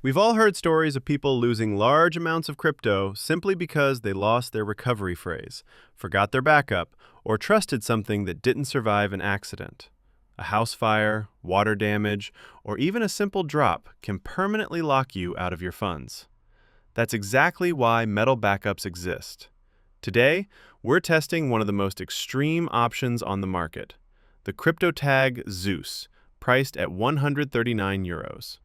We've all heard stories of people losing large amounts of crypto simply because they lost their recovery phrase, forgot their backup, or trusted something that didn't survive an accident. A house fire, water damage, or even a simple drop can permanently lock you out of your funds. That's exactly why metal backups exist. Today, we're testing one of the most extreme options on the market, the CRYPTOTAG Zeus, priced at €139.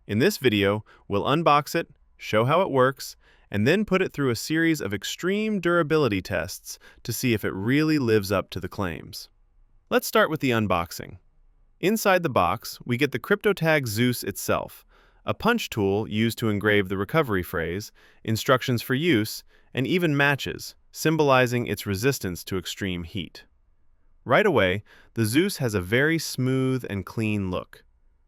In this video, we'll unbox it, show how it works, and then put it through a series of extreme durability tests to see if it really lives up to the claims. Let's start with the unboxing. Inside the box, we get the CRYPTOTAG Zeus itself, a punch tool used to engrave the recovery phrase, instructions for use, and even matches, symbolizing its resistance to extreme heat. Right away, the Zeus has a very smooth and clean look.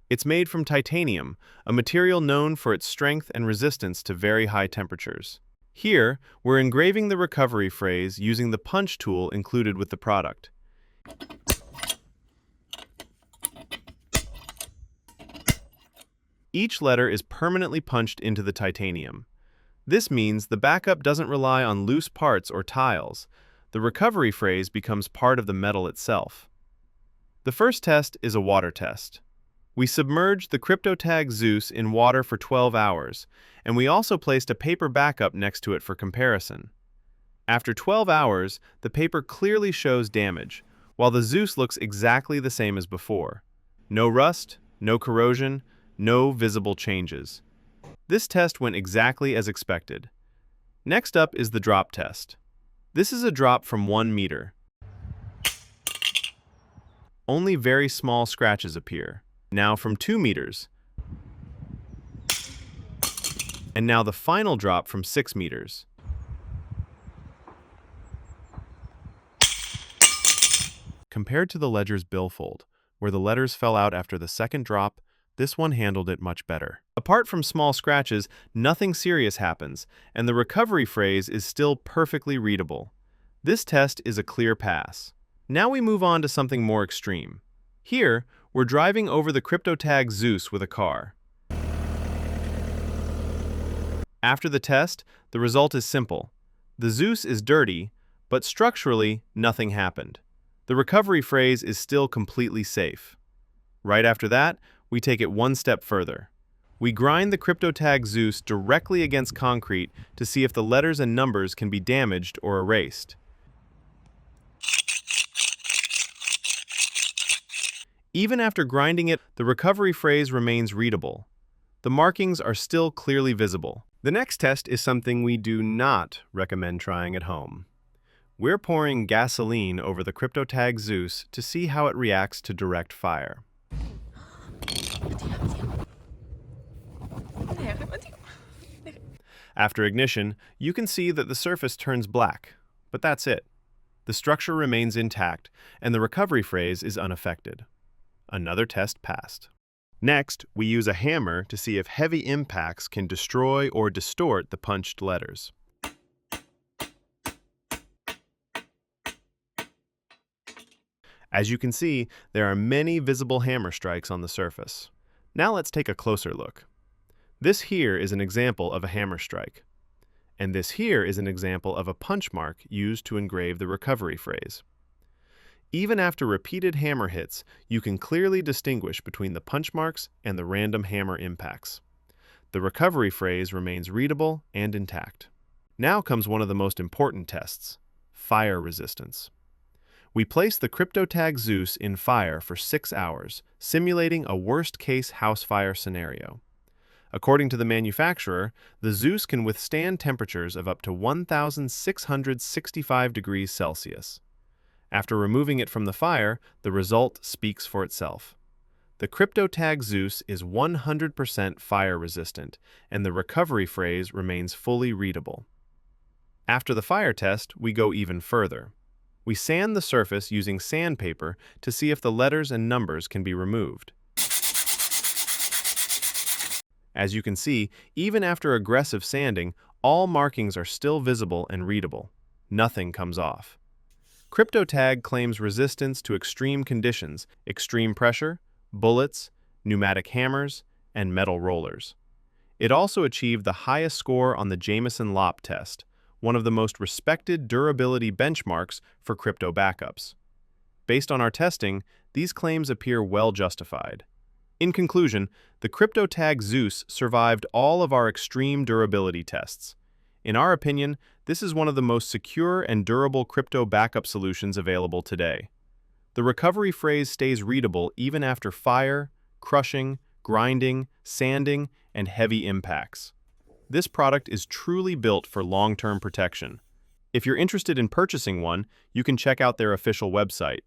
It's made from titanium, a material known for its strength and resistance to very high temperatures. Here, we're engraving the recovery phrase using the punch tool included with the product. Each letter is permanently punched into the titanium. This means the backup doesn't rely on loose parts or tiles. The recovery phrase becomes part of the metal itself. The first test is a water test. We submerged the CRYPTOTAG Zeus in water for 12 hours, and we also placed a paper backup next to it for comparison. After 12 hours, the paper clearly shows damage, while the Zeus looks exactly the same as before. No rust, no corrosion, no visible changes. This test went exactly as expected. Next up is the drop test. This is a drop from 1 meter. Only very small scratches appear. Now from 2 meters. And now the final drop from 6 meters. Compared to the ledger's billfold, where the letters fell out after the second drop, this one handled it much better. Apart from small scratches, nothing serious happens, and the recovery phrase is still perfectly readable. This test is a clear pass. Now we move on to something more extreme. Here, we're driving over the CRYPTOTAG Zeus with a car. After the test, the result is simple. The Zeus is dirty, but structurally, nothing happened. The recovery phrase is still completely safe. Right after that, we take it one step further. We grind the CRYPTOTAG Zeus directly against concrete to see if the letters and numbers can be damaged or erased. Even after grinding it, the recovery phrase remains readable. The markings are still clearly visible. The next test is something we do not recommend trying at home. We're pouring gasoline over the CRYPTOTAG Zeus to see how it reacts to direct fire. After ignition, you can see that the surface turns black, but that's it. The structure remains intact, and the recovery phrase is unaffected. Another test passed. Next, we use a hammer to see if heavy impacts can destroy or distort the punched letters. As you can see, there are many visible hammer strikes on the surface. Now let's take a closer look. This here is an example of a hammer strike, and this here is an example of a punch mark used to engrave the recovery phrase. Even after repeated hammer hits, you can clearly distinguish between the punch marks and the random hammer impacts. The recovery phrase remains readable and intact. Now comes one of the most important tests, fire resistance. We place the CRYPTOTAG Zeus in fire for 6 hours, simulating a worst-case house fire scenario. According to the manufacturer, the Zeus can withstand temperatures of up to 1,665 degrees Celsius. After removing it from the fire, the result speaks for itself. The CRYPTOTAG Zeus is 100% fire resistant, and the recovery phrase remains fully readable. After the fire test, we go even further. We sand the surface using sandpaper to see if the letters and numbers can be removed. As you can see, even after aggressive sanding, all markings are still visible and readable. Nothing comes off. CRYPTOTAG claims resistance to extreme conditions, extreme pressure, bullets, pneumatic hammers, and metal rollers. It also achieved the highest score on the Jameson-Lopp test, one of the most respected durability benchmarks for crypto backups. Based on our testing, these claims appear well justified. In conclusion, the CRYPTOTAG Zeus survived all of our extreme durability tests. In our opinion, this is one of the most secure and durable crypto backup solutions available today. The recovery phrase stays readable even after fire, crushing, grinding, sanding, and heavy impacts. This product is truly built for long-term protection. If you're interested in purchasing one, you can check out their official website.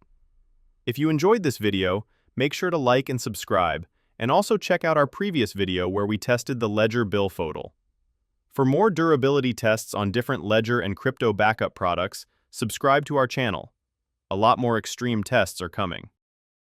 If you enjoyed this video, make sure to like and subscribe, and also check out our previous video where we tested the Ledger billfold. For more durability tests on different Ledger and crypto backup products, subscribe to our channel. A lot more extreme tests are coming.